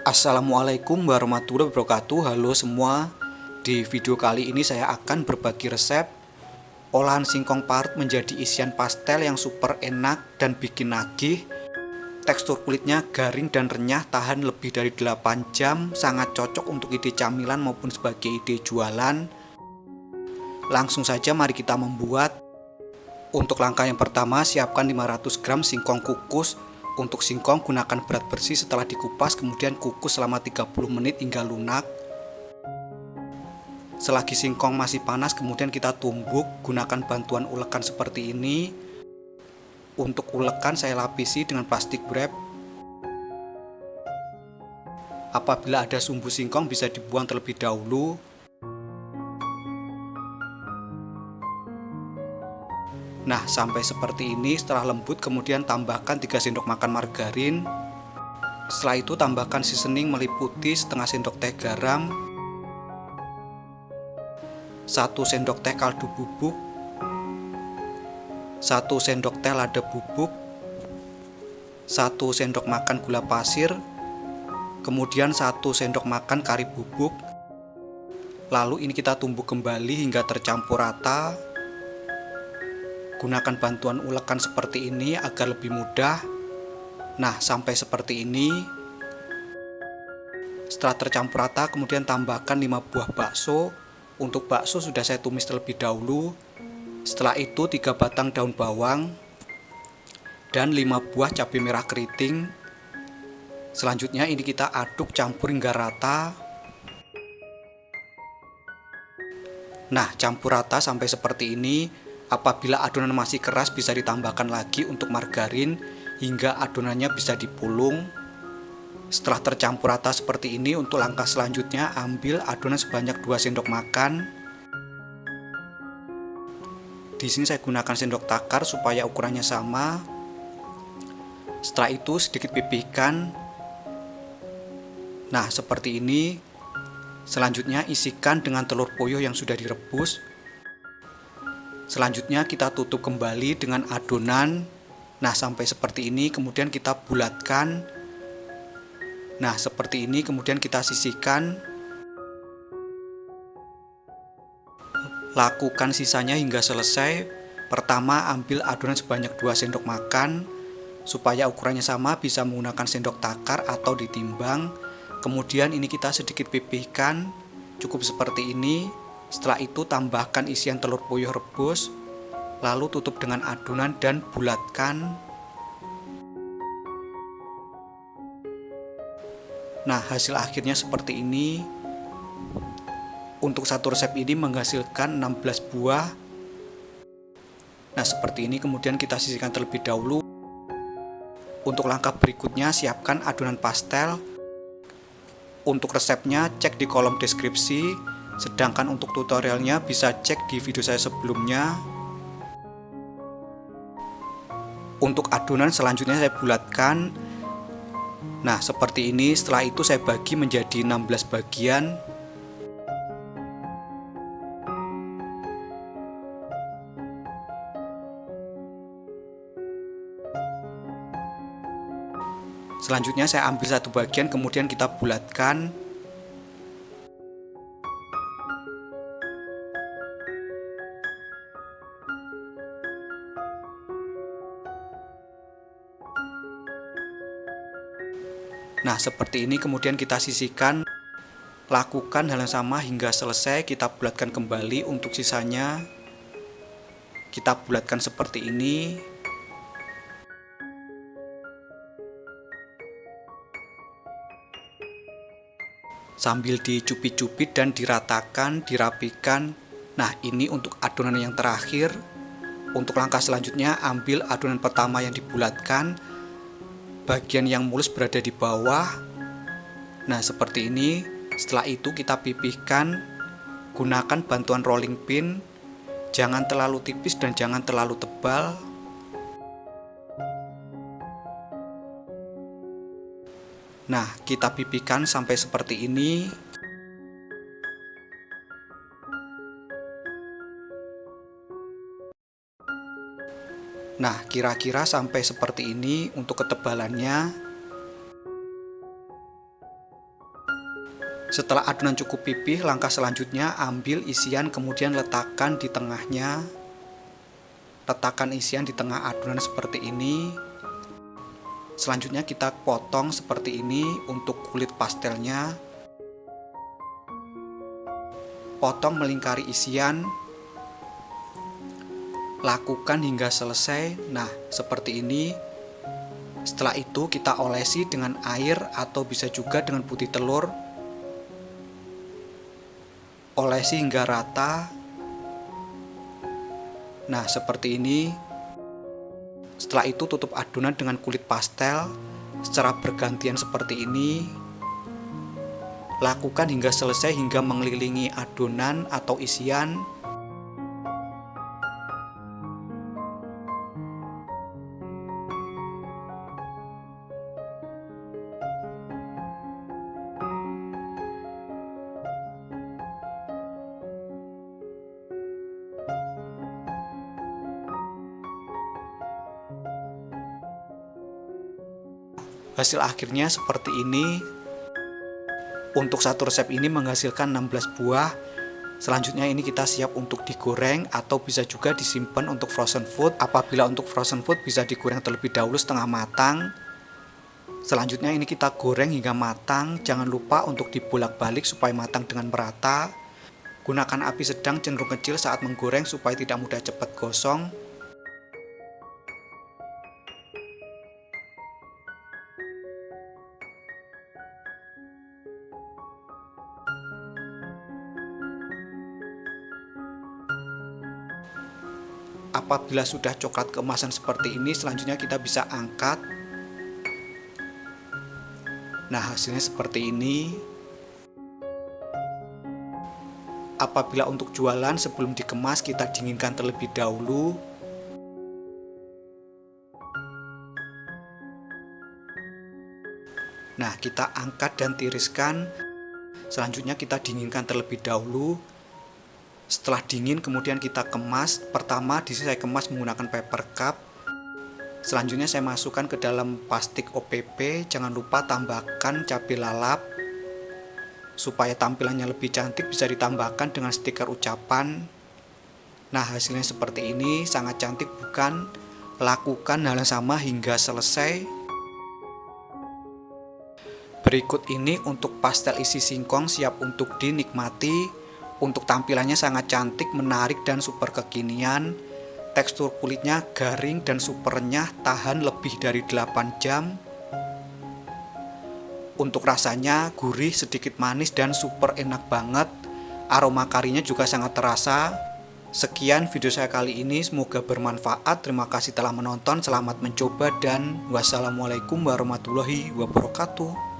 Assalamualaikum warahmatullahi wabarakatuh. Halo semua. Di video kali ini saya akan berbagi resep olahan singkong parut menjadi isian pastel yang super enak dan bikin nagih. Tekstur kulitnya garing dan renyah, tahan lebih dari 8 jam, sangat cocok untuk ide camilan maupun sebagai ide jualan. Langsung saja mari kita membuat. Untuk langkah yang pertama, siapkan 500 gram singkong kukus. Untuk singkong gunakan berat bersih setelah dikupas, kemudian kukus selama 30 menit hingga lunak. Selagi singkong masih panas, kemudian kita tumbuk, gunakan bantuan ulekan seperti ini. Untuk ulekan saya lapisi dengan plastik wrap. Apabila ada sumbu singkong bisa dibuang terlebih dahulu. Nah, sampai seperti ini. Setelah lembut, kemudian tambahkan 3 sendok makan margarin. Setelah itu tambahkan seasoning meliputi setengah sendok teh garam, 1 sendok teh kaldu bubuk, 1 sendok teh lada bubuk, 1 sendok makan gula pasir, kemudian 1 sendok makan kari bubuk. Lalu ini kita tumbuk kembali hingga tercampur rata. Gunakan bantuan ulekan seperti ini agar lebih mudah. Nah, sampai seperti ini. Setelah tercampur rata, kemudian tambahkan 5 buah bakso. Untuk bakso sudah saya tumis terlebih dahulu. Setelah itu 3 batang daun bawang dan 5 buah cabai merah keriting. Selanjutnya ini kita aduk campur hingga rata. Nah, campur rata sampai seperti ini. Apabila adonan masih keras bisa ditambahkan lagi untuk margarin hingga adonannya bisa dipulung. Setelah tercampur rata seperti ini, untuk langkah selanjutnya ambil adonan sebanyak 2 sendok makan. Di sini saya gunakan sendok takar supaya ukurannya sama. Setelah itu sedikit pipihkan. Nah, seperti ini. Selanjutnya isikan dengan telur puyuh yang sudah direbus. Selanjutnya kita tutup kembali dengan adonan. Nah, sampai seperti ini, kemudian kita bulatkan. Nah, seperti ini, kemudian kita sisihkan. Lakukan sisanya hingga selesai. Pertama, ambil adonan sebanyak 2 sendok makan. Supaya ukurannya sama, bisa menggunakan sendok takar atau ditimbang. Kemudian ini kita sedikit pipihkan. Cukup seperti ini. Setelah itu tambahkan isian telur puyuh rebus, lalu tutup dengan adonan dan bulatkan. Nah, hasil akhirnya seperti ini. Untuk satu resep ini menghasilkan 16 buah. Nah, seperti ini, kemudian kita sisihkan terlebih dahulu. Untuk langkah berikutnya, siapkan adonan pastel. Untuk resepnya cek di kolom deskripsi. Sedangkan untuk tutorialnya bisa cek di video saya sebelumnya. Untuk adonan selanjutnya saya bulatkan. Nah, seperti ini. Setelah itu saya bagi menjadi 16 bagian. Selanjutnya saya ambil satu bagian, kemudian kita bulatkan. Nah, seperti ini, kemudian kita sisihkan. Lakukan hal yang sama hingga selesai. Kita bulatkan kembali. Untuk sisanya kita bulatkan seperti ini. Sambil dicubit-cubit dan diratakan, dirapikan. Nah, ini untuk adonan yang terakhir. Untuk langkah selanjutnya, ambil adonan pertama yang dibulatkan. Bagian yang mulus berada di bawah. Nah, seperti ini. Setelah itu kita pipihkan. Gunakan bantuan rolling pin. Jangan terlalu tipis dan jangan terlalu tebal. Nah, kita pipihkan sampai seperti ini. Nah, kira-kira sampai seperti ini untuk ketebalannya. Setelah adonan cukup pipih, langkah selanjutnya ambil isian kemudian letakkan di tengahnya. Letakkan isian di tengah adonan seperti ini. Selanjutnya kita potong seperti ini untuk kulit pastelnya. Potong melingkari isian. Lakukan hingga selesai. Nah, seperti ini. Setelah itu kita olesi dengan air atau bisa juga dengan putih telur. Olesi hingga rata. Nah, seperti ini. Setelah itu tutup adonan dengan kulit pastel secara bergantian seperti ini. Lakukan hingga selesai hingga mengelilingi adonan atau isian. Hasil akhirnya seperti ini. Untuk satu resep ini menghasilkan 16 buah. Selanjutnya ini kita siap untuk digoreng atau bisa juga disimpan untuk frozen food. Apabila untuk frozen food bisa digoreng terlebih dahulu setengah matang. Selanjutnya ini kita goreng hingga matang. Jangan lupa untuk dibolak-balik supaya matang dengan merata. Gunakan api sedang cenderung kecil saat menggoreng supaya tidak mudah cepat gosong. Apabila sudah coklat keemasan seperti ini, selanjutnya kita bisa angkat. Nah, hasilnya seperti ini. Apabila untuk jualan, sebelum dikemas kita dinginkan terlebih dahulu. Nah, kita angkat dan tiriskan. Selanjutnya kita dinginkan terlebih dahulu. Setelah dingin kemudian kita kemas. Pertama di sini saya kemas menggunakan paper cup. Selanjutnya saya masukkan ke dalam plastik OPP. Jangan lupa tambahkan cabai lalap. Supaya tampilannya lebih cantik bisa ditambahkan dengan stiker ucapan. Nah, hasilnya seperti ini, sangat cantik bukan? Lakukan hal yang sama hingga selesai. Berikut ini untuk pastel isi singkong siap untuk dinikmati. Untuk tampilannya sangat cantik, menarik, dan super kekinian. Tekstur kulitnya garing dan super renyah, tahan lebih dari 8 jam. Untuk rasanya gurih, sedikit manis, dan super enak banget. Aroma karinya juga sangat terasa. Sekian video saya kali ini, semoga bermanfaat. Terima kasih telah menonton, selamat mencoba, dan wassalamualaikum warahmatullahi wabarakatuh.